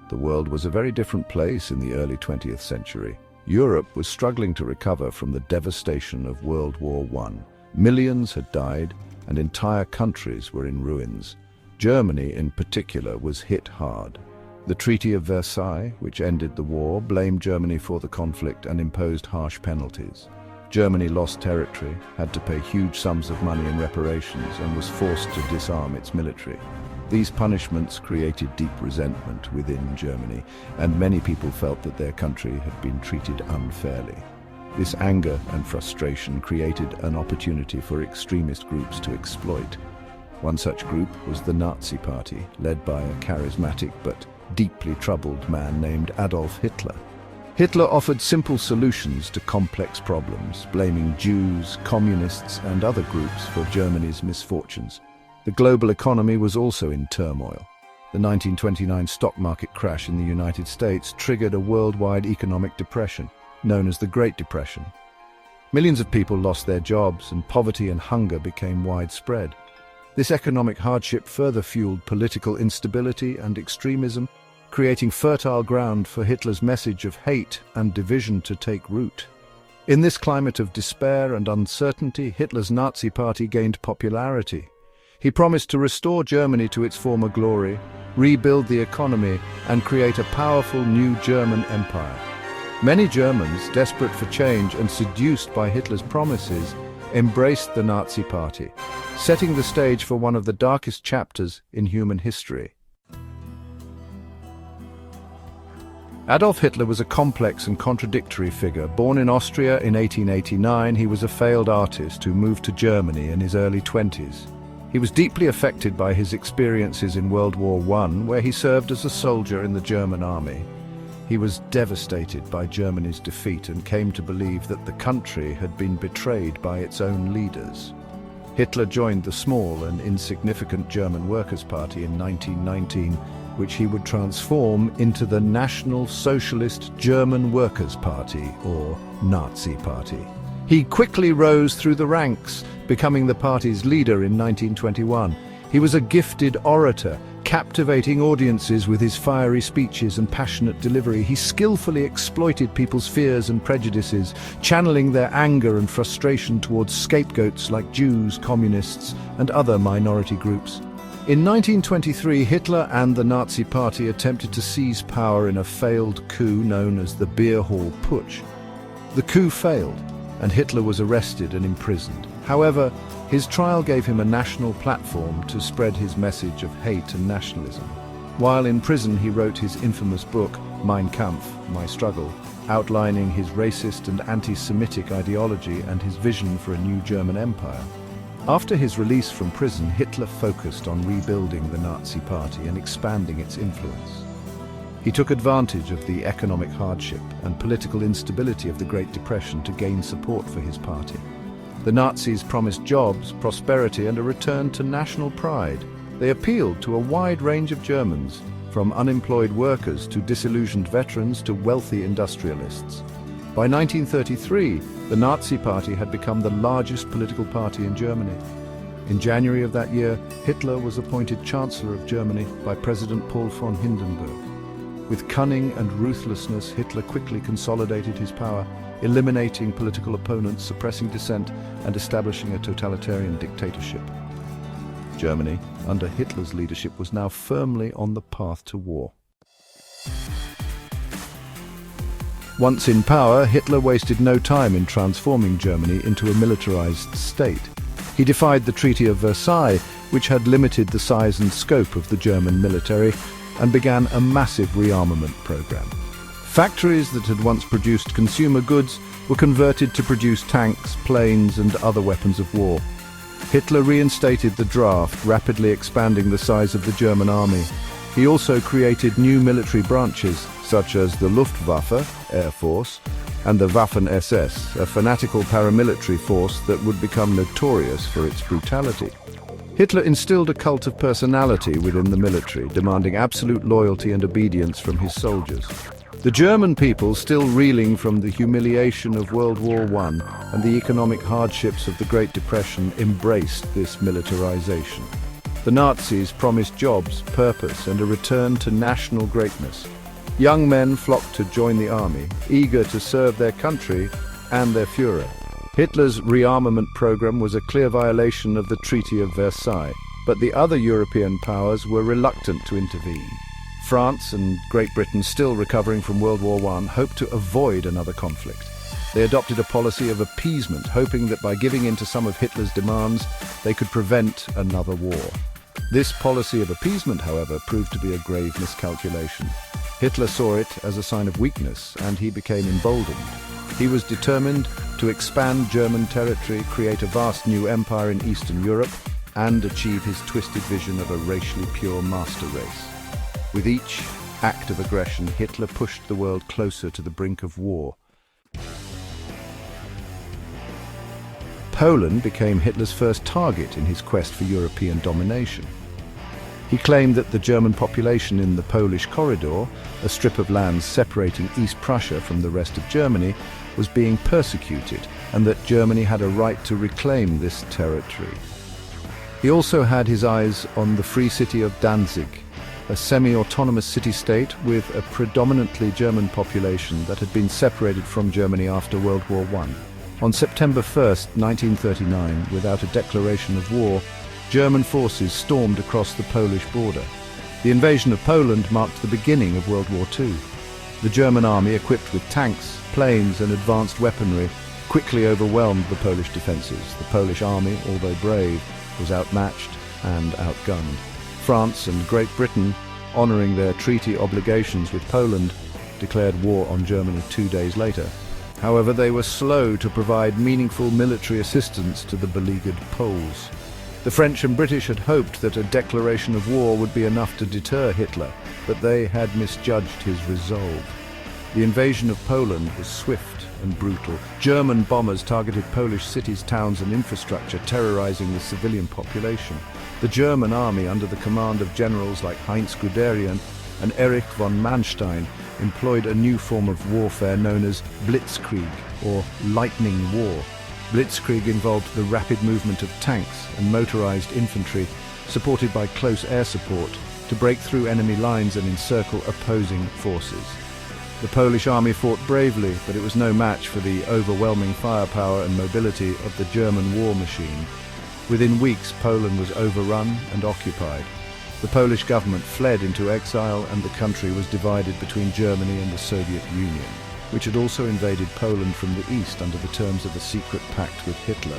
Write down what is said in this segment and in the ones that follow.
The world was a very different place in the early 20th century. Europe was struggling to recover from the devastation of World War I. Millions had died, and entire countries were in ruins. Germany, in particular, was hit hard. The Treaty of Versailles, which ended the war, blamed Germany for the conflict and imposed harsh penalties. Germany lost territory, had to pay huge sums of money in reparations, and was forced to disarm its military. These punishments created deep resentment within Germany, and many people felt that their country had been treated unfairly. This anger and frustration created an opportunity for extremist groups to exploit. One such group was the Nazi Party, led by a charismatic but deeply troubled man named Adolf Hitler. Hitler offered simple solutions to complex problems, blaming Jews, communists, and other groups for Germany's misfortunes. The global economy was also in turmoil. The 1929 stock market crash in the United States triggered a worldwide economic depression, known as the Great Depression. Millions of people lost their jobs, and poverty and hunger became widespread. This economic hardship further fueled political instability and extremism, creating fertile ground for Hitler's message of hate and division to take root. In this climate of despair and uncertainty, Hitler's Nazi Party gained popularity. He promised to restore Germany to its former glory, rebuild the economy, and create a powerful new German empire. Many Germans, desperate for change and seduced by Hitler's promises, embraced the Nazi Party, setting the stage for one of the darkest chapters in human history. Adolf Hitler was a complex and contradictory figure. Born in Austria in 1889, he was a failed artist who moved to Germany in his early 20s. He was deeply affected by his experiences in World War I, where he served as a soldier in the German army. He was devastated by Germany's defeat and came to believe that the country had been betrayed by its own leaders. Hitler joined the small and insignificant German Workers' Party in 1919, which he would transform into the National Socialist German Workers' Party, or Nazi Party. He quickly rose through the ranks, becoming the party's leader in 1921. He was a gifted orator, captivating audiences with his fiery speeches and passionate delivery. He skillfully exploited people's fears and prejudices, channeling their anger and frustration towards scapegoats like Jews, communists, and other minority groups. In 1923, Hitler and the Nazi Party attempted to seize power in a failed coup known as the Beer Hall Putsch. The coup failed, and Hitler was arrested and imprisoned. However, his trial gave him a national platform to spread his message of hate and nationalism. While in prison, he wrote his infamous book, Mein Kampf, My Struggle, outlining his racist and anti-Semitic ideology and his vision for a new German empire. After his release from prison, Hitler focused on rebuilding the Nazi Party and expanding its influence. He took advantage of the economic hardship and political instability of the Great Depression to gain support for his party. The Nazis promised jobs, prosperity, and a return to national pride. They appealed to a wide range of Germans, from unemployed workers to disillusioned veterans to wealthy industrialists. By 1933, the Nazi Party had become the largest political party in Germany. In January of that year, Hitler was appointed Chancellor of Germany by President Paul von Hindenburg. With cunning and ruthlessness, Hitler quickly consolidated his power, eliminating political opponents, suppressing dissent, and establishing a totalitarian dictatorship. Germany, under Hitler's leadership, was now firmly on the path to war. Once in power, Hitler wasted no time in transforming Germany into a militarized state. He defied the Treaty of Versailles, which had limited the size and scope of the German military, and began a massive rearmament program. Factories that had once produced consumer goods were converted to produce tanks, planes, and other weapons of war. Hitler reinstated the draft, rapidly expanding the size of the German army. He also created new military branches, such as the Luftwaffe, Air Force, and the Waffen-SS, a fanatical paramilitary force that would become notorious for its brutality. Hitler instilled a cult of personality within the military, demanding absolute loyalty and obedience from his soldiers. The German people, still reeling from the humiliation of World War I and the economic hardships of the Great Depression, embraced this militarization. The Nazis promised jobs, purpose, and a return to national greatness. Young men flocked to join the army, eager to serve their country and their Führer. Hitler's rearmament program was a clear violation of the Treaty of Versailles, but the other European powers were reluctant to intervene. France and Great Britain, still recovering from World War I, hoped to avoid another conflict. They adopted a policy of appeasement, hoping that by giving in to some of Hitler's demands, they could prevent another war. This policy of appeasement, however, proved to be a grave miscalculation. Hitler saw it as a sign of weakness, and he became emboldened. He was determined to expand German territory, create a vast new empire in Eastern Europe, and achieve his twisted vision of a racially pure master race. With each act of aggression, Hitler pushed the world closer to the brink of war. Poland became Hitler's first target in his quest for European domination. He claimed that the German population in the Polish corridor, a strip of land separating East Prussia from the rest of Germany, was being persecuted, and that Germany had a right to reclaim this territory. He also had his eyes on the free city of Danzig, a semi-autonomous city-state with a predominantly German population that had been separated from Germany after World War I. On September 1st, 1939, without a declaration of war, German forces stormed across the Polish border. The invasion of Poland marked the beginning of World War II. The German army, equipped with tanks, planes and advanced weaponry, quickly overwhelmed the Polish defences. The Polish army, although brave, was outmatched and outgunned. France and Great Britain, honouring their treaty obligations with Poland, declared war on Germany 2 days later. However, they were slow to provide meaningful military assistance to the beleaguered Poles. The French and British had hoped that a declaration of war would be enough to deter Hitler, but they had misjudged his resolve. The invasion of Poland was swift and brutal. German bombers targeted Polish cities, towns and infrastructure, terrorizing the civilian population. The German army, under the command of generals like Heinz Guderian and Erich von Manstein, employed a new form of warfare known as Blitzkrieg, or lightning war. Blitzkrieg involved the rapid movement of tanks and motorized infantry, supported by close air support, to break through enemy lines and encircle opposing forces. The Polish army fought bravely, but it was no match for the overwhelming firepower and mobility of the German war machine. Within weeks, Poland was overrun and occupied. The Polish government fled into exile, and the country was divided between Germany and the Soviet Union, which had also invaded Poland from the east under the terms of a secret pact with Hitler.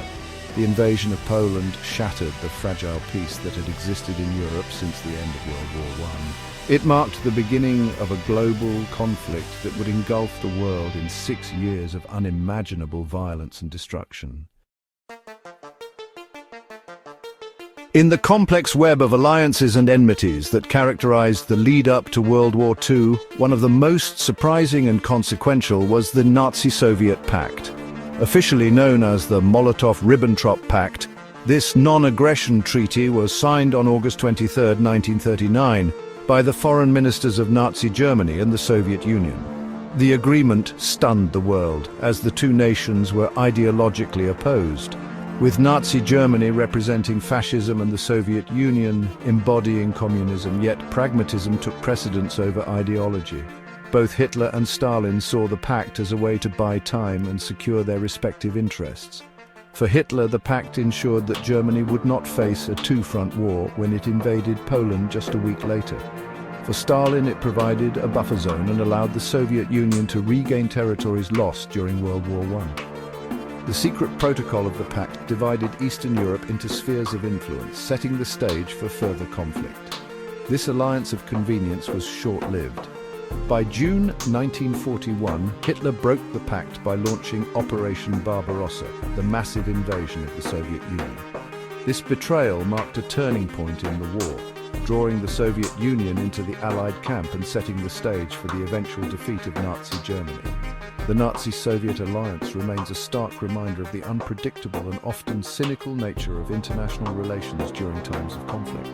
The invasion of Poland shattered the fragile peace that had existed in Europe since the end of World War I. It marked the beginning of a global conflict that would engulf the world in 6 years of unimaginable violence and destruction. In the complex web of alliances and enmities that characterized the lead-up to World War II, one of the most surprising and consequential was the Nazi-Soviet Pact. Officially known as the Molotov-Ribbentrop Pact, this non-aggression treaty was signed on August 23, 1939, by the foreign ministers of Nazi Germany and the Soviet Union. The agreement stunned the world, as the two nations were ideologically opposed, with Nazi Germany representing fascism and the Soviet Union embodying communism, yet pragmatism took precedence over ideology. Both Hitler and Stalin saw the pact as a way to buy time and secure their respective interests. For Hitler, the pact ensured that Germany would not face a two-front war when it invaded Poland just a week later. For Stalin, it provided a buffer zone and allowed the Soviet Union to regain territories lost during World War I. The secret protocol of the pact divided Eastern Europe into spheres of influence, setting the stage for further conflict. This alliance of convenience was short-lived. By June 1941, Hitler broke the pact by launching Operation Barbarossa, the massive invasion of the Soviet Union. This betrayal marked a turning point in the war, drawing the Soviet Union into the Allied camp and setting the stage for the eventual defeat of Nazi Germany. The Nazi-Soviet alliance remains a stark reminder of the unpredictable and often cynical nature of international relations during times of conflict.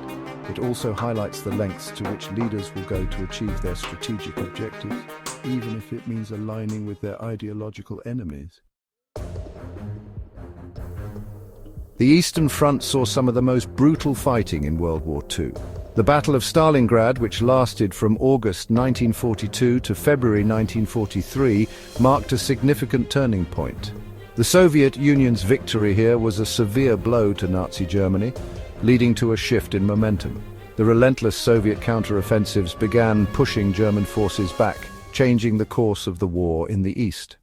It also highlights the lengths to which leaders will go to achieve their strategic objectives, even if it means aligning with their ideological enemies. The Eastern Front saw some of the most brutal fighting in World War II. The Battle of Stalingrad, which lasted from August 1942 to February 1943, marked a significant turning point. The Soviet Union's victory here was a severe blow to Nazi Germany, leading to a shift in momentum. The relentless Soviet counteroffensives began pushing German forces back, changing the course of the war in the East.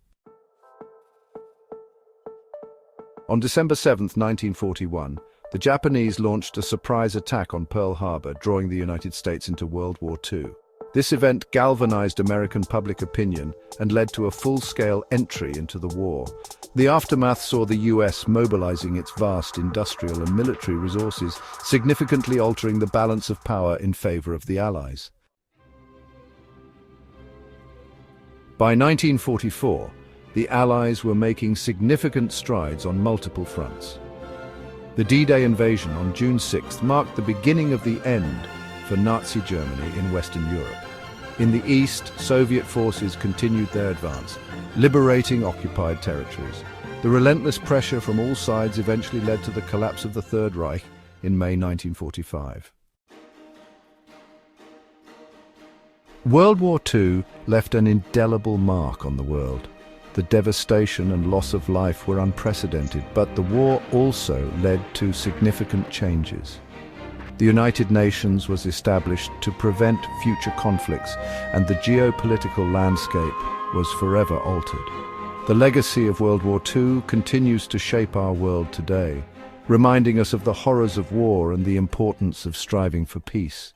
On December 7, 1941, the Japanese launched a surprise attack on Pearl Harbor, drawing the United States into World War II. This event galvanized American public opinion and led to a full-scale entry into the war. The aftermath saw the US mobilizing its vast industrial and military resources, significantly altering the balance of power in favor of the Allies. By 1944, the Allies were making significant strides on multiple fronts. The D-Day invasion on June 6 marked the beginning of the end for Nazi Germany in Western Europe. In the East, Soviet forces continued their advance, liberating occupied territories. The relentless pressure from all sides eventually led to the collapse of the Third Reich in May 1945. World War II left an indelible mark on the world. The devastation and loss of life were unprecedented, but the war also led to significant changes. The United Nations was established to prevent future conflicts, and the geopolitical landscape was forever altered. The legacy of World War II continues to shape our world today, reminding us of the horrors of war and the importance of striving for peace.